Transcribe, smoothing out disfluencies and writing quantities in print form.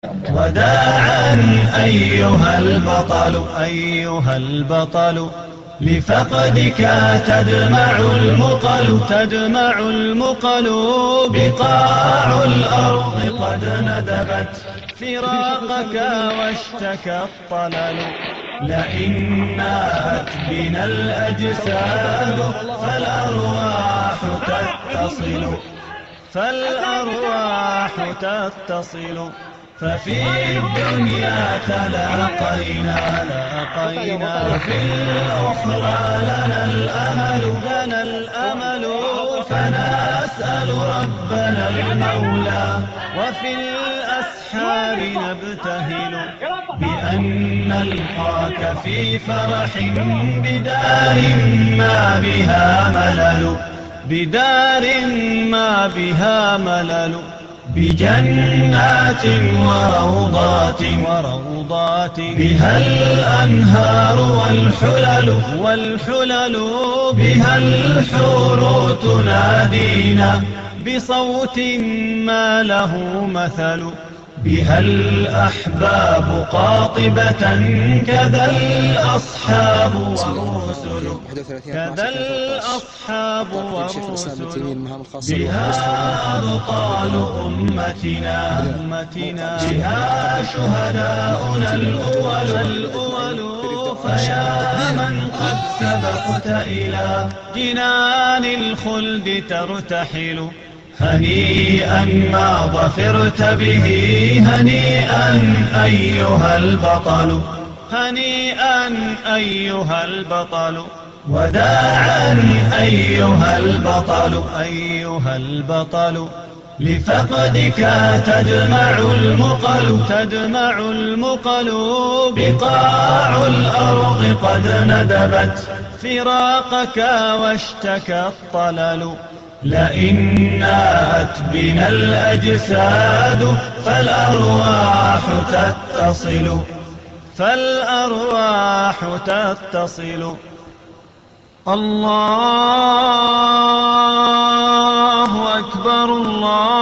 وداعا أيها البطل لفقدك تدمع المقل بقاع الأرض قد ندبت فراقك واشتكى الطلل لئن ناءت بنا الأجساد فالأرواح تتصل ففي الدنيا تلاقينا وفي الأخرى لنا الأمل فنسأل ربنا المولى وفي الأسحار نبتهل بأن نلقاك في فرح بدار ما بها ملل بجنات وروضات بها الأنهار والحلل بها الحور تنادينا بصوت ما له مثل بها الأحباب قاطبة كذا الأصحاب والرسل بها أبطال أمتنا بها شهداؤنا الأول فيا من قد سبقت إلى جنان الخلد ترتحل هنيئا ما ظفرت به هنيئا أيها البطل وداعا أيها البطل لفقدك تدمع المقل بقاع الأرض قد ندبت فراقك واشتكى الطلل لئن ناءت بنا الأجساد فالأرواح تتصل الله أكبر الله